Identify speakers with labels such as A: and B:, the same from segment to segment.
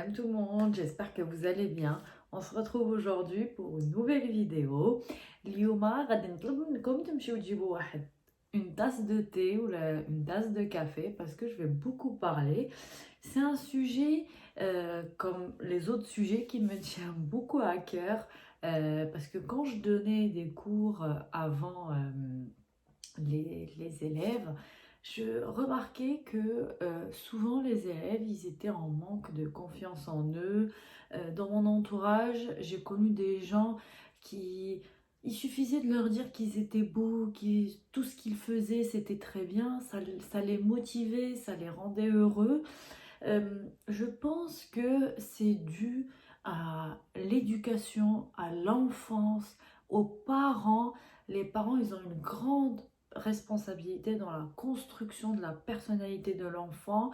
A: Salam tout le monde, j'espère que vous allez bien. On se retrouve aujourd'hui pour une nouvelle vidéo. اليوم غادي نطلب منكم تمشيو تجيبوا une tasse de thé ou une tasse de café parce que je vais beaucoup parler. C'est un sujet comme les autres sujets qui me tient beaucoup à cœur parce que quand je donnais des cours avant les élèves, je remarquais que souvent les élèves, ils étaient en manque de confiance en eux. Dans mon entourage, j'ai connu des gens qui... Il suffisait de leur dire qu'ils étaient beaux, tout ce qu'ils faisaient, c'était très bien, ça les motivait, ça les rendait heureux. Je pense que c'est dû à l'éducation, à l'enfance, aux parents. Les parents, ils ont une grande responsabilité dans la construction de la personnalité de l'enfant.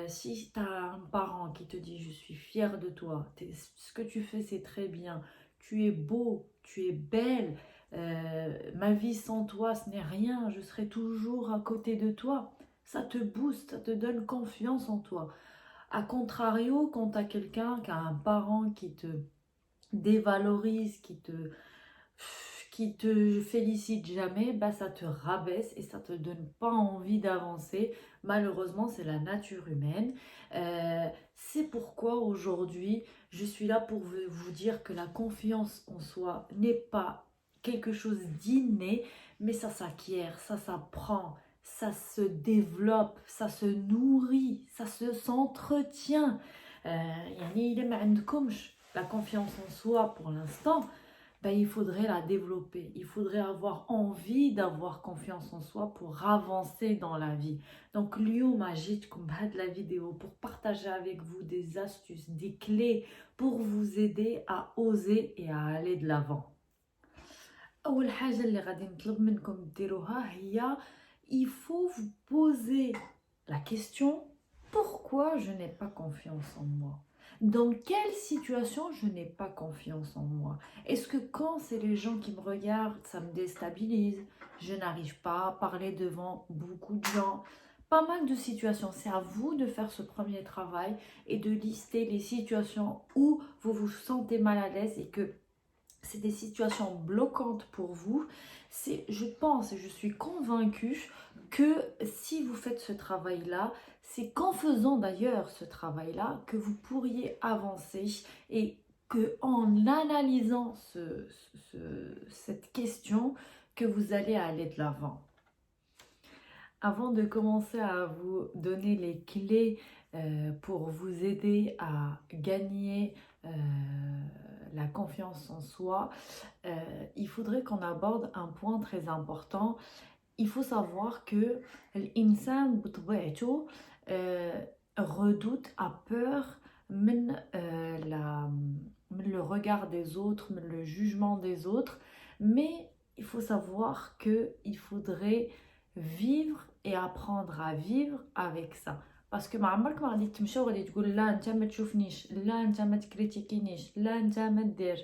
A: Si tu as un parent qui te dit je suis fier de toi, ce que tu fais c'est très bien, tu es beau, tu es belle, ma vie sans toi ce n'est rien, je serai toujours à côté de toi, ça te booste, ça te donne confiance en toi. A contrario, quand tu as quelqu'un qui a un parent qui te dévalorise, qui te félicite jamais, bah ça te rabaisse et ça te donne pas envie d'avancer. Malheureusement, c'est la nature humaine. C'est pourquoi aujourd'hui, je suis là pour vous dire que la confiance en soi n'est pas quelque chose d'inné, mais ça s'acquiert, ça s'apprend, ça se développe, ça se nourrit, ça s'entretient. يعني إذا ما عندكمش la confiance en soi pour l'instant, ben, il faudrait la développer. Il faudrait avoir envie d'avoir confiance en soi pour avancer dans la vie. Donc, اليوم جيتكم بهاد la vidéo pour partager avec vous des astuces, des clés pour vous aider à oser et à aller de l'avant. أول حاجة اللي غادي نطلب منكم ديروها هي il faut vous poser la question pourquoi je n'ai pas confiance en moi? Dans quelle situation je n'ai pas confiance en moi? Est-ce que quand c'est les gens qui me regardent, ça me déstabilise? Je n'arrive pas à parler devant beaucoup de gens. Pas mal de situations. C'est à vous de faire ce premier travail et de lister les situations où vous vous sentez mal à l'aise et que c'est des situations bloquantes pour vous. Je pense et je suis convaincue que si vous faites ce travail-là, c'est qu'en faisant d'ailleurs ce travail-là que vous pourriez avancer et que en analysant cette question, que vous allez aller de l'avant. Avant de commencer à vous donner les clés pour vous aider à gagner la confiance en soi, il faudrait qu'on aborde un point très important. Il faut savoir que l'insan بطبيعته redoute, a peur من le regard des autres, من le jugement des autres, mais il faut savoir que il faudrait vivre et apprendre à vivre avec ça. باسكو ما عمرك ما غادي تمشي وغادي تقول لا انت ما تشوفنيش، لا انت ما تكريتيكينيش، لا انت ما دير.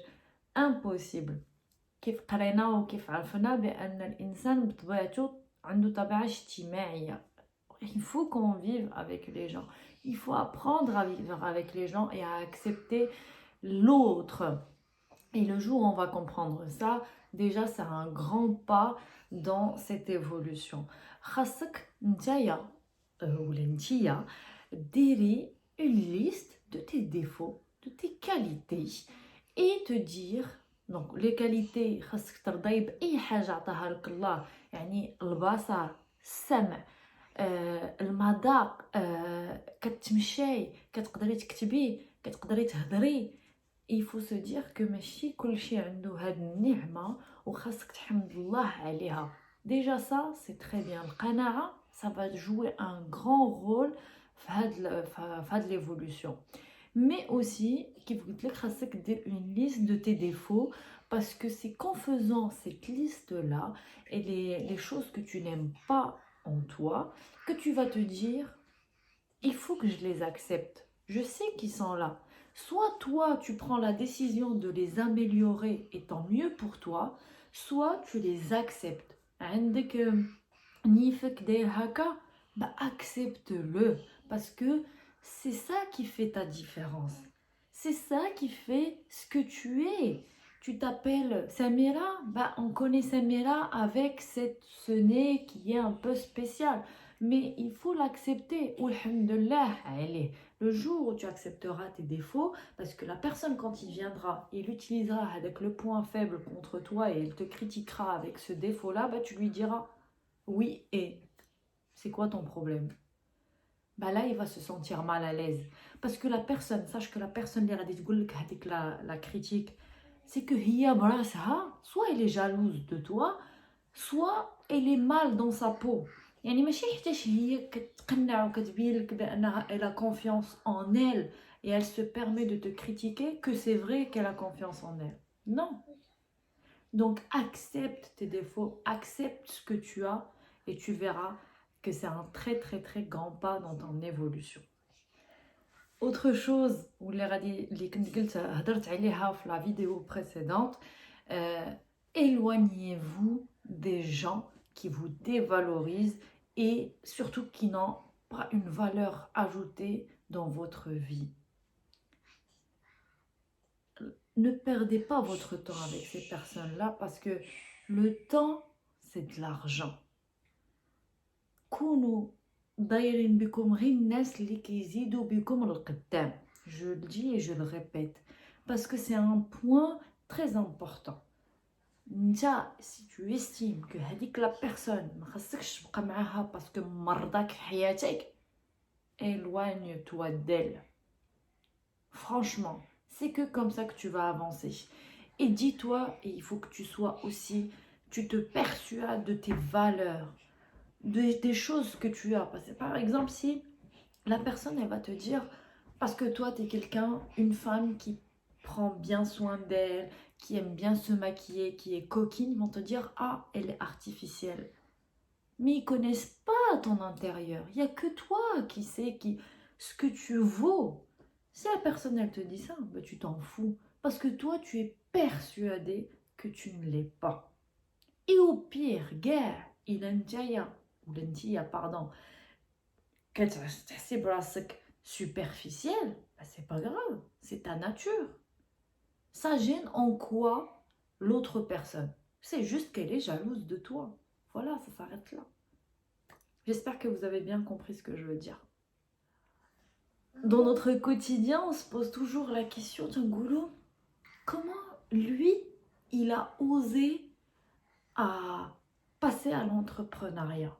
A: impossible. كيف قرينا وكيف عرفنا بان الانسان بطبيعته عنده طبيعه اجتماعيه. Il faut qu'on vive avec les gens. Il faut apprendre à vivre avec les gens et à accepter l'autre. Et le jour où on va comprendre ça, déjà c'est un grand pas dans cette évolution. خاصك نتايا ولا نتيا ديري une liste de tes défauts, de tes qualités et te dire donc les qualités خاصك ترضي بأي حاجة عطاها لك الله، يعني البصر، السمع، المذاق، كتمشي، كتقدري تكتبي، كتقدري تهضري. Il faut se dire que ماشي كلشي عنده هاد النعمة وخاصك تحمد الله عليها. Déjà ça, c'est très bien. القناعة, ça va jouer un grand rôle في هاد l'évolution. Mais aussi, كيف قلت لك خاصك دير une liste de tes défauts parce que c'est qu'en faisant cette liste-là et les choses que tu n'aimes pas en toi, que tu vas te dire il faut que je les accepte. Je sais qu'ils sont là. Soit toi, tu prends la décision de les améliorer et tant mieux pour toi, soit tu les acceptes. عندك نيفك داير هكا, bah accepte-le parce que C'est ça qui fait ta différence. C'est ça qui fait ce que tu es. Tu t'appelles Samira, bah on connaît Samira avec ce nez qui est un peu spécial. Mais il faut l'accepter. Alhamdulillah, allez. Le jour où tu accepteras tes défauts, parce que la personne quand il viendra, il utilisera avec le point faible contre toi et il te critiquera avec ce défaut-là, bah tu lui diras oui et c'est quoi ton problème? Bah là, il va se sentir mal à l'aise. Parce que la personne, sache que la personne qui dit la critique, c'est que hiya براسها, soit elle est jalouse de toi, soit elle est mal dans sa peau. يعني ماشي حتىش هي كتقنع وكتبين لك بأنها elle a confiance en elle et elle se permet de te critiquer que c'est vrai qu'elle a confiance en elle. Non. Donc accepte tes défauts, accepte ce que tu as et tu verras que c'est un très très très grand pas dans ton évolution. Autre chose, اللي كنت قلت هضرت عليها في la vidéo précédente, éloignez-vous des gens qui vous dévalorisent et surtout qui n'ont pas une valeur ajoutée dans votre vie. Ne perdez pas votre temps avec ces personnes-là parce que le temps, c'est de l'argent. كونوا دايرين بكم غير الناس اللي كيزيدوا بكم للقدام. Je le dis et je le répète parce que c'est un point très important. نتا si tu estimes que هذيك la personne ما خاصكش تبقى معاها parce que مرضاك في حياتك, éloigne-toi d'elle. Franchement, c'est que comme ça que tu vas avancer. Et dis-toi, et il faut que tu sois aussi, tu te persuades de tes valeurs, des choses que tu as. Parce que par exemple, si la personne, elle va te dire, parce que toi, tu es quelqu'un, une femme qui prend bien soin d'elle, qui aime bien se maquiller, qui est coquine, ils vont te dire, ah, elle est artificielle. Mais ils connaissent pas ton intérieur. Il n'y a que toi qui sais ce que tu vaux. Si la personne, elle te dit ça, ben, tu t'en fous. Parce que toi, tu es persuadé que tu ne l'es pas. Et au pire, guerre, il ou l'entilla, pardon, que c'est superficiel, ben, c'est pas grave, c'est ta nature. Ça gêne en quoi l'autre personne? C'est juste qu'elle est jalouse de toi. Voilà, ça s'arrête là. J'espère que vous avez bien compris ce que je veux dire. Dans notre quotidien, on se pose toujours la question, Tangoulou, comment lui, il a osé à passer à l'entrepreneuriat?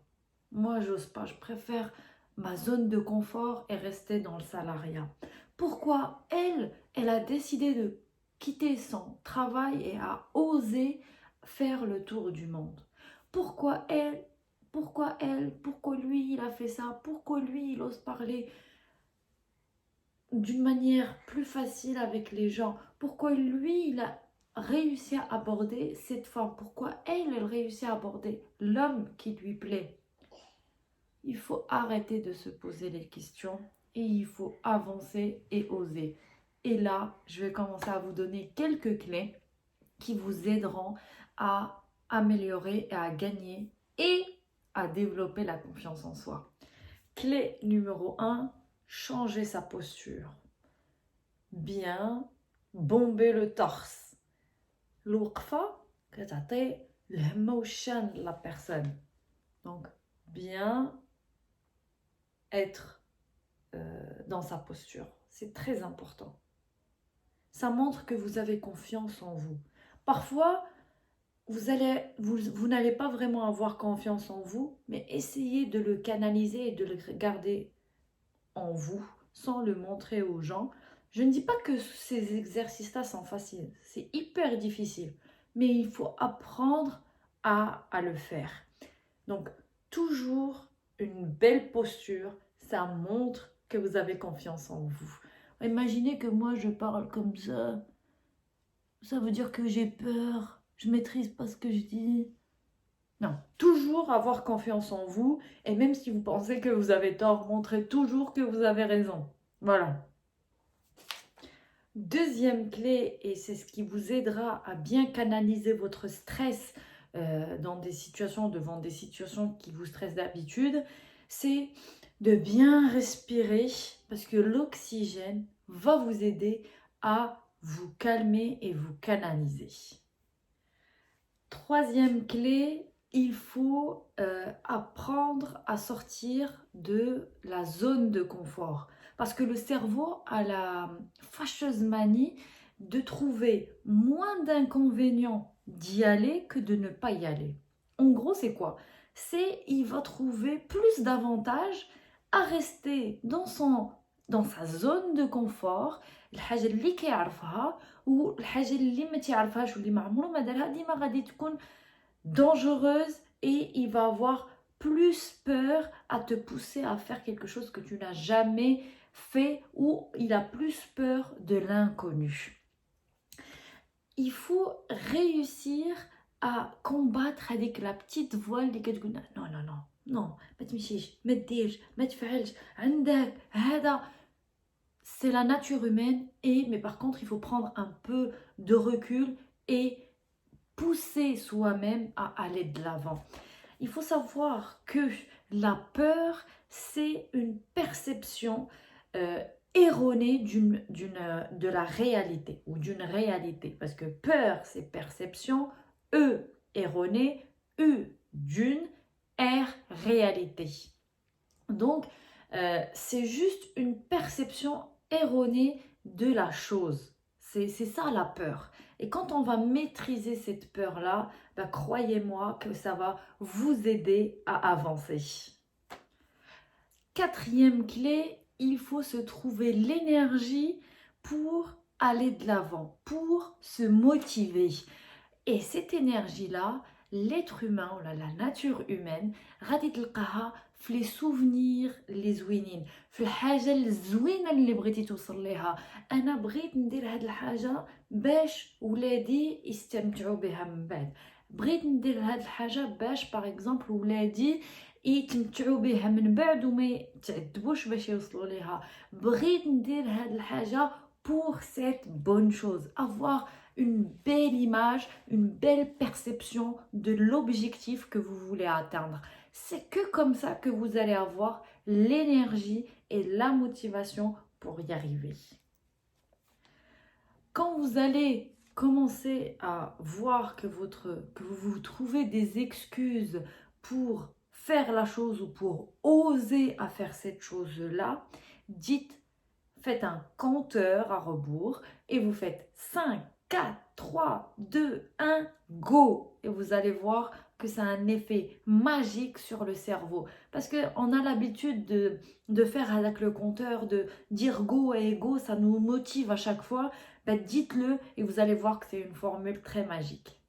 A: Moi, j'ose pas, je préfère ma zone de confort et rester dans le salariat. Pourquoi elle a décidé de quitter son travail et a osé faire le tour du monde? Pourquoi lui, il a fait ça? Pourquoi lui, il ose parler d'une manière plus facile avec les gens? Pourquoi lui, il a réussi à aborder cette femme? Pourquoi elle réussit à aborder l'homme qui lui plaît? Il faut arrêter de se poser les questions et il faut avancer et oser. Et là, je vais commencer à vous donner quelques clés qui vous aideront à améliorer et à gagner et à développer la confiance en soi. Clé numéro 1, changer sa posture. Bien bomber le torse. الوقفة كتعطي الهمة والشان de la personne. Donc, bien être dans sa posture. C'est très important. Ça montre que vous avez confiance en vous. Parfois, vous n'allez pas vraiment avoir confiance en vous, mais essayez de le canaliser et de le garder en vous sans le montrer aux gens. Je ne dis pas que ces exercices-là sont faciles. C'est hyper difficile. Mais il faut apprendre à le faire. Donc, toujours une belle posture, ça montre que vous avez confiance en vous. Imaginez que moi, je parle comme ça. Ça veut dire que j'ai peur. Je maîtrise pas ce que je dis. Non, toujours avoir confiance en vous. Et même si vous pensez que vous avez tort, montrez toujours que vous avez raison. Voilà. Deuxième clé, et c'est ce qui vous aidera à bien canaliser votre stress dans des situations, devant des situations qui vous stressent d'habitude, c'est de bien respirer parce que l'oxygène va vous aider à vous calmer et vous canaliser. Troisième clé, il faut apprendre à sortir de la zone de confort. Parce que le cerveau a la fâcheuse manie de trouver moins d'inconvénients d'y aller que de ne pas y aller. En gros, c'est quoi? C'est il va trouver plus d'avantages à rester dans sa zone de confort. الحاجة اللي كيعرفها والحاجة اللي ما تعرفهاش واللي ما عمره ما دارها ديما غادي تكون dangereuse et il va avoir plus peur à te pousser à faire quelque chose que tu n'as jamais fait ou il a plus peur de l'inconnu. Il faut réussir à combattre avec la petite voix اللي كتقول non non non non ما تمشيش ما ديرش ما تفعلش عندك هذا. C'est la nature humaine mais par contre il faut prendre un peu de recul et pousser soi-même à aller de l'avant. Il faut savoir que la peur, c'est une perception erronée de la réalité ou d'une réalité. Parce que peur, c'est perception, erronée, d'une, réalité. Donc, c'est juste une perception erronée de la chose. C'est ça la peur. Et quand on va maîtriser cette peur-là, bah, croyez-moi que ça va vous aider à avancer. Quatrième clé, il faut se trouver l'énergie pour aller de l'avant, pour se motiver. Et cette énergie-là, l'être humain, ou la nature humaine, غادي تلقاها في les souvenirs les زوينين، في الحاجة الزوينة اللي بغيتي توصل ليها. أنا بغيت ندير هاد الحاجة باش ولادي يستمتعوا بها من بعد. بغيت ندير هاد الحاجة باش باغ اكزومبل ولادي يتمتعوا بها من بعد وما يتعذبوش باش يوصلوا ليها. بغيت ندير هاد الحاجة pour cette bonne chose. Avoir une belle image, une belle perception de l'objectif que vous voulez atteindre. C'est que comme ça que vous allez avoir l'énergie et la motivation pour y arriver. Quand vous allez commencer à voir que vous trouvez des excuses pour faire la chose ou pour oser à faire cette chose-là, faites un compteur à rebours et vous faites 5, 4, 3, 2, 1, go! Et vous allez voir que ça a un effet magique sur le cerveau. Parce qu'on a l'habitude de faire avec le compteur, de dire go et go, ça nous motive à chaque fois. Ben, dites-le et vous allez voir que c'est une formule très magique.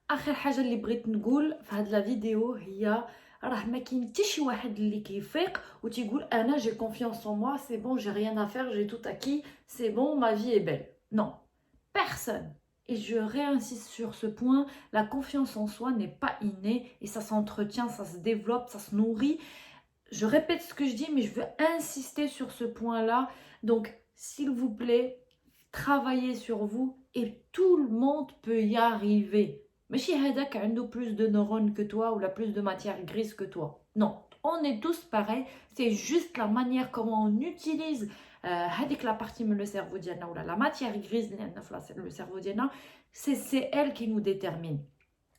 A: آخر حاجة اللي بغيت نقول في هاد لا فيديو هي راه ما كاين حتى شي واحد اللي كيفيق وتيقول انا j'ai confiance en moi, c'est bon, j'ai rien à faire, j'ai tout acquis, c'est bon, ma vie est belle. Non, personne. Et je réinsiste sur ce point, la confiance en soi n'est pas innée et ça s'entretient, ça se développe, ça se nourrit. Je répète ce que je dis, mais je veux insister sur ce point-là. Donc, s'il vous plaît, travaillez sur vous et tout le monde peut y arriver. ماشي هذاك عنده plus de neurones que toi ou la plus de matière grise que toi. Non, on est tous pareils. C'est juste la manière comment on utilise هذيك la partie من le cerveau ديالنا ولا la matière grise اللي عندنا في le cerveau ديالنا, c'est elle qui nous détermine.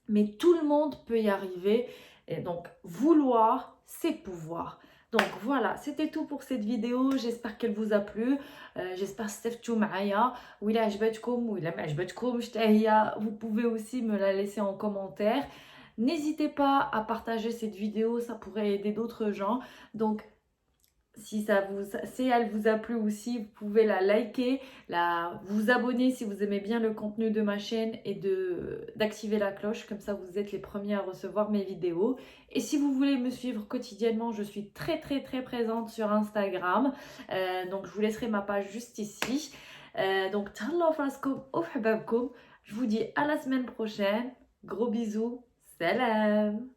A: Mais tout le monde peut y arriver. Et donc, vouloir, c'est pouvoir. Donc voilà, c'était tout pour cette vidéo. J'espère qu'elle vous a plu. J'espère استفدتوا معايا. وإلا عجبتكم وإلا ما عجبتكمش حتى هي, vous pouvez aussi me la laisser en commentaire. N'hésitez pas à partager cette vidéo, ça pourrait aider d'autres gens. Donc si elle vous a plu aussi, vous pouvez la liker, vous abonner si vous aimez bien le contenu de ma chaîne et d'activer la cloche, comme ça vous êtes les premiers à recevoir mes vidéos. Et si vous voulez me suivre quotidiennement, je suis très présente sur Instagram, donc je vous laisserai ma page juste ici. Donc تهلاو في راسكم وفي حبابكم. Je vous dis à la semaine prochaine, gros bisous, salam.